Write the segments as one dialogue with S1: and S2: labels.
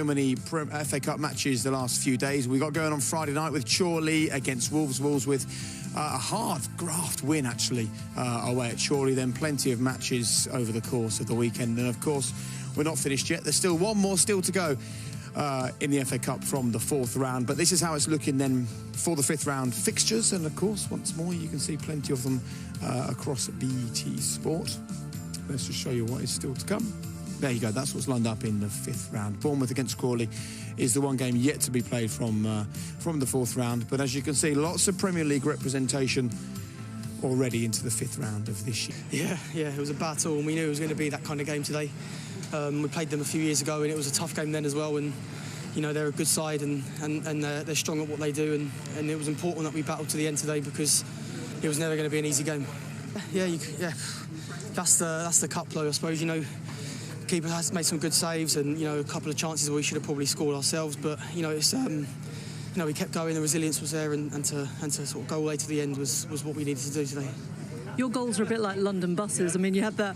S1: so many FA Cup matches the last few days. We got going on Friday night with Chorley against Wolves. Wolves with a hard graft win, actually, away at Chorley. Then plenty of matches over the course of the weekend. And, of course, we're not finished yet. There's still one more still to go in the FA Cup from the 4th round. But this is how it's looking then for the 5th round fixtures. And, of course, once more, you can see plenty of them across BT Sport. Let's just show you what is still to come. There you go, that's what's lined up in the 5th round. Bournemouth against Crawley is the one game yet to be played from the 4th round. But as you can see, lots of Premier League representation already into the 5th round of this year.
S2: Yeah, it was a battle, and we knew it was going to be that kind of game today. We played them a few years ago, and it was a tough game then as well. And you know, they're a good side, and they're strong at what they do. And it was important that we battled to the end today, because it was never going to be an easy game. That's the cup though, I suppose. You know, keeper has made some good saves, and you know, a couple of chances where we should have probably scored ourselves. But you know, it's we kept going. The resilience was there, and to sort of go away to the end was what we needed to do today.
S3: Your goals are a bit like London buses. I mean, you had that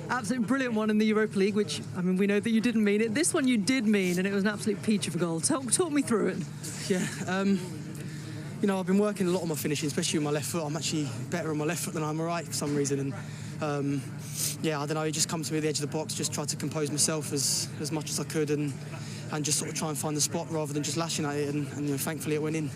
S3: absolutely brilliant one in the Europa League, which, I mean, we know that you didn't mean it. This one you did mean, and it was an absolute peach of a goal. Talk me through it.
S2: Yeah. You know, I've been working a lot on my finishing, especially with my left foot. I'm actually better on my left foot than I'm right for some reason. And yeah, I don't know, it just come to me at the edge of the box, just tried to compose myself as much as I could, and just sort of try and find the spot rather than just lashing at it, and you know, thankfully it went in.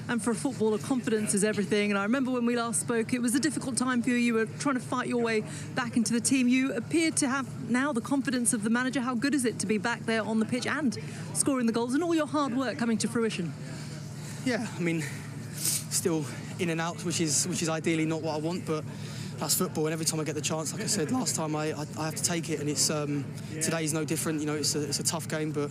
S3: And for a footballer, confidence is everything. And I remember when we last spoke, it was a difficult time for you. You were trying to fight your way back into the team. You appeared to have now the confidence of the manager. How good is it to be back there on the pitch and scoring the goals and all your hard work coming to fruition?
S2: Yeah, I mean, still in and out, which is ideally not what I want, but that's football, and every time I get the chance, like I said last time, I have to take it, and it's today's no different. You know, it's a tough game, but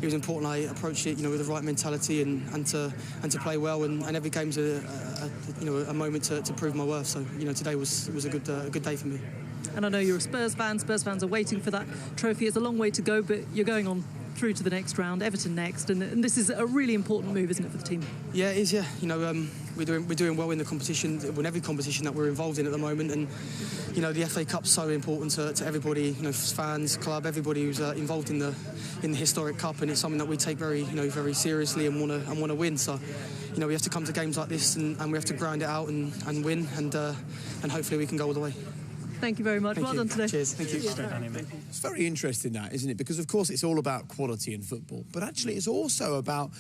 S2: it was important I approached it, you know, with the right mentality and to play well, and every game's a moment to prove my worth. So you know, today was a good day for me.
S3: And I know you're a Spurs fan. Spurs fans are waiting for that trophy. It's a long way to go, but you're going on through to the next round, Everton next, and this is a really important move, isn't it, for the team? Yeah,
S2: it is. Yeah, you know, we're doing well in the competition, in every competition that we're involved in at the moment, and you know, the FA Cup's so important to everybody, you know, fans, club, everybody who's involved in the historic cup, and it's something that we take very seriously and want to win. So, you know, we have to come to games like this and we have to grind it out and win, and hopefully we can go all the way.
S3: Thank you very much. Well done today.
S2: Cheers. Thank you.
S1: It's very interesting, that, isn't it? Because, of course, it's all about quality in football. But actually, it's also about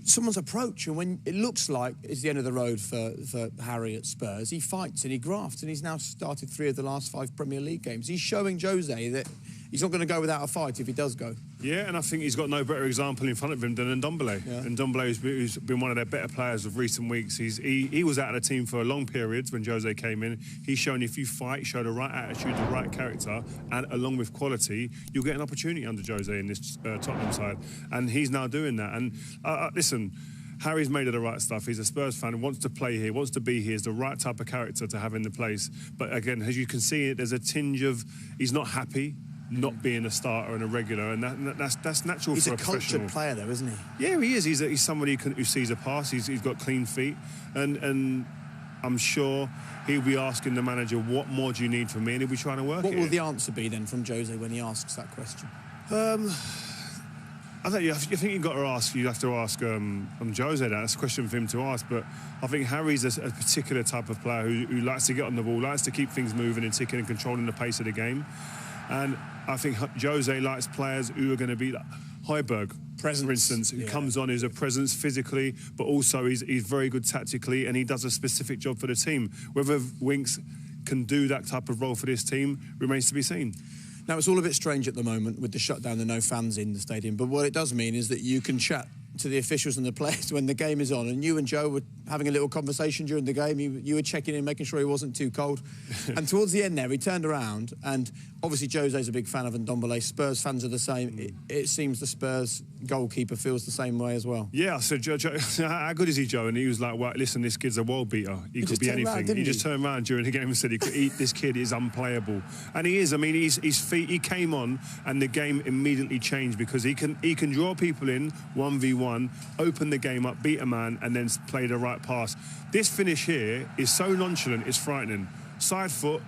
S1: someone's approach. And when it looks like it's the end of the road for Harry at Spurs, he fights and he grafts. And he's now started 3 of the last 5 Premier League games. He's showing Jose that he's not going to go without a fight if he does go.
S4: Yeah, and I think he's got no better example in front of him than Ndombele. Yeah. Ndombele, who's been one of their better players of recent weeks. He was out of the team for long periods when Jose came in. He's shown if you fight, show the right attitude, the right character, and along with quality, you'll get an opportunity under Jose in this Tottenham side. And he's now doing that. And listen, Harry's made of the right stuff. He's a Spurs fan, wants to play here, wants to be here. He's the right type of character to have in the place. But again, as you can see, there's a tinge of he's not happy not being a starter and a regular, and that's natural for a professional.
S1: He's a cultured player, though, isn't he?
S4: Yeah, he is. He's somebody who sees a pass. He's got clean feet, and I'm sure he'll be asking the manager, what more do you need from me? And he'll be trying to work it.
S1: What will the answer be then from Jose when he asks that question?
S4: I think you have to ask Jose that. That's a question for him to ask. But I think Harry's a particular type of player who likes to get on the ball, likes to keep things moving and ticking and controlling the pace of the game. And I think Jose likes players who are going to be like hojberg, for instance, who comes on as a presence physically, but also he's very good tactically, and he does a specific job for the team. Whether Winks can do that type of role for this team remains to be seen.
S1: Now, it's all a bit strange at the moment with the shutdown and no fans in the stadium, but what it does mean is that you can chat to the officials and the players when the game is on, and you and Joe were having a little conversation during the game. You were checking in, making sure he wasn't too cold. And towards the end there, he turned around, and obviously Jose's a big fan of Ndombele. Spurs fans are the same. It seems the Spurs goalkeeper feels the same way as well.
S4: Yeah, so Joe, how good is he, Joe? And he was like, well, listen, this kid's a world beater. He could be anything. He just turned around during the game and said, this kid is unplayable. And he is. I mean, his feet, he came on and the game immediately changed, because he can draw people in 1v1, open the game up, beat a man, and then play the right pass. This finish here is so nonchalant, it's frightening. Side foot,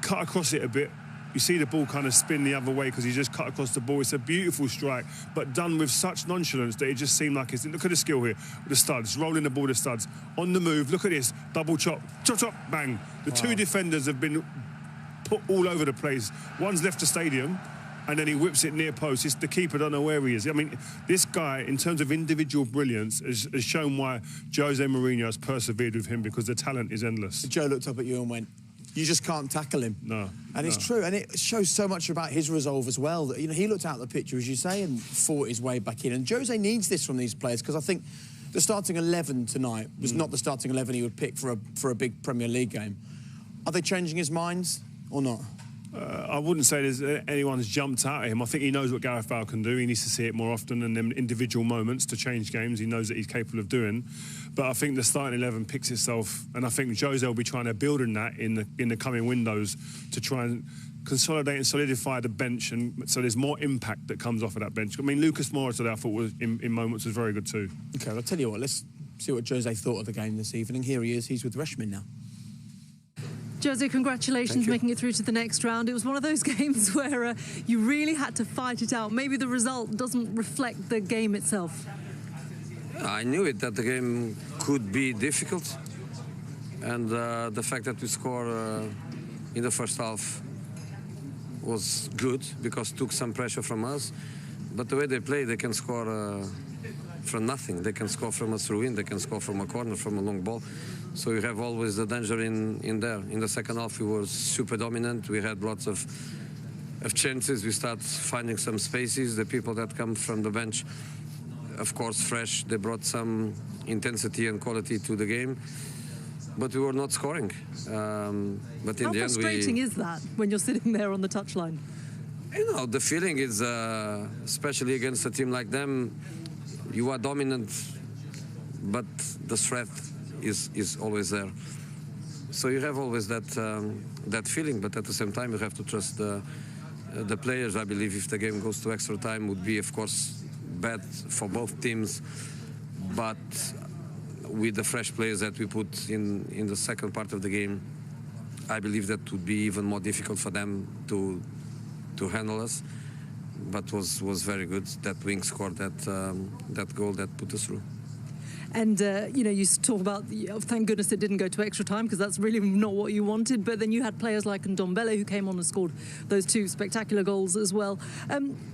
S4: cut across it a bit, You see the ball kind of spin the other way because he just cut across the ball. It's a beautiful strike, but done with such nonchalance that it just seemed like it's... Look at the skill here. The studs, rolling the ball, the studs. On the move, look at this. Double chop, chop, chop, bang. The two defenders have been put all over the place. One's left the stadium, and then he whips it near post. It's the keeper, don't know where he is. I mean, this guy, in terms of individual brilliance, has shown why Jose Mourinho has persevered with him, because the talent is endless.
S1: Joe looked up at you and went, you just can't tackle him.
S4: No.
S1: And it's true, and it shows so much about his resolve as well. That, you know, he looked out the picture, as you say, and fought his way back in. And Jose needs this from these players, because I think the starting 11 tonight was not the starting 11 he would pick for a big Premier League game. Are they changing his minds or not?
S4: I wouldn't say there's anyone's jumped out at him. I think he knows what Gareth Bale can do. He needs to see it more often and them individual moments to change games. He knows that he's capable of doing. But I think the starting 11 picks itself, and I think Jose will be trying to build on that in the coming windows to try and consolidate and solidify the bench, and so there's more impact that comes off of that bench. I mean, Lucas Moura today, I thought was in moments was very good too.
S1: Okay, I'll tell you what. Let's see what Jose thought of the game this evening. Here he is. He's with Reshmin now.
S3: Jose, congratulations making it through to the next round. It was one of those games where you really had to fight it out. Maybe the result doesn't reflect the game itself.
S5: I knew it, that the game could be difficult. And the fact that we scored in the first half was good, because it took some pressure from us. But the way they play, they can score from nothing. They can score from a throw-in, they can score from a corner, from a long ball. So you have always the danger in there. In the second half, we were super dominant. We had lots of chances. We start finding some spaces. The people that come from the bench, of course, fresh, they brought some intensity and quality to the game. But we were not scoring. But in the end,
S3: how frustrating is that when you're sitting there on the touchline?
S5: You know, the feeling is, especially against a team like them, you are dominant, but the threat is always there. So you have always that feeling, but at the same time you have to trust the players. I believe if the game goes to extra time, would be, of course, bad for both teams. But with the fresh players that we put in the second part of the game, I believe that would be even more difficult for them to handle us. But was very good that Wing scored that goal that put us through.
S3: And, you know, you talk about, thank goodness it didn't go to extra time, because that's really not what you wanted. But then you had players like Ndombele, who came on and scored those two spectacular goals as well.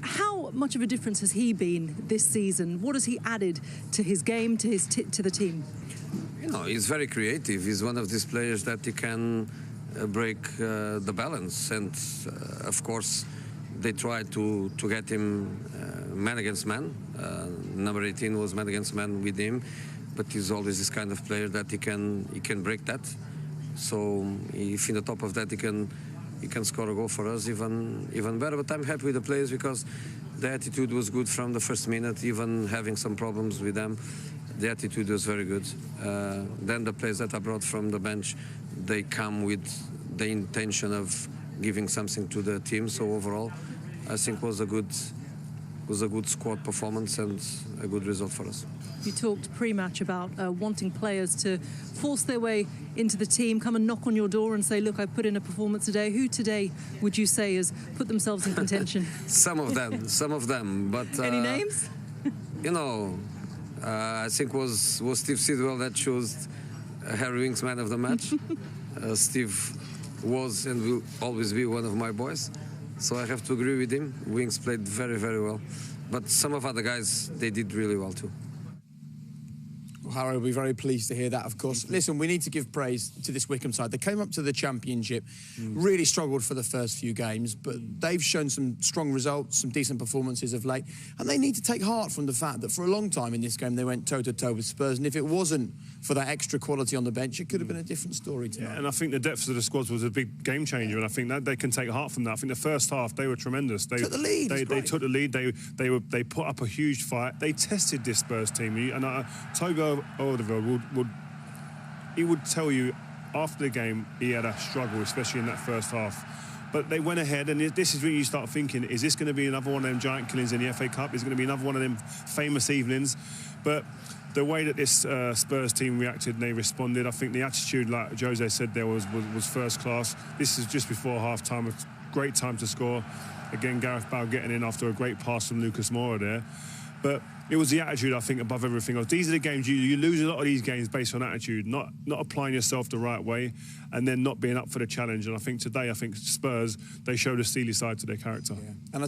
S3: How much of a difference has he been this season? What has he added to his game, to the team?
S5: You know, he's very creative. He's one of these players that he can break the balance. And, of course, they tried to get him man against man. Number 18 was man against man with him, but he's always this kind of player that he can break that. So if in the top of that he can score a goal for us, even better. But I'm happy with the players, because the attitude was good from the first minute. Even having some problems with them, the attitude was very good. Then the players that I brought from the bench, they come with the intention of giving something to the team. So overall, I think was a good squad performance and a good result for us.
S3: You talked pre-match about wanting players to force their way into the team, come and knock on your door and say, look, I put in a performance today. Who today would you say has put themselves in contention?
S5: Some of them. But
S3: any names?
S5: You know, I think was Steve Sidwell that chose Harry Winks man of the match. Steve was and will always be one of my boys. So I have to agree with him. Winks played very, very well. But some of other guys, they did really well too.
S1: Well, Harry will be very pleased to hear that, of course. Listen, we need to give praise to this Wycombe side. They came up to the Championship, really struggled for the first few games, but they've shown some strong results, some decent performances of late, and they need to take heart from the fact that for a long time in this game they went toe-to-toe with Spurs, and if it wasn't for that extra quality on the bench, it could have been a different story tonight.
S4: Yeah, and I think the depth of the squads was a big game changer, and I think that they can take heart from that. I think the first half they were tremendous. They
S1: took the lead.
S4: They took the lead. They put up a huge fight. They tested this Spurs team, and Toby Alderweireld would tell you after the game he had a struggle, especially in that first half. But they went ahead, and this is when you start thinking, is this going to be another one of them giant killings in the FA Cup? Is it going to be another one of them famous evenings? But the way that this Spurs team reacted and they responded, I think the attitude, like Jose said there, was first class. This is just before half-time. great time to score. Again, Gareth Bale getting in after a great pass from Lucas Moura there. But it was the attitude, I think, above everything else. These are the games you lose a lot of these games based on attitude, not applying yourself the right way, and then not being up for the challenge. And I think today, Spurs, they showed a steely side to their character.
S1: Yeah. And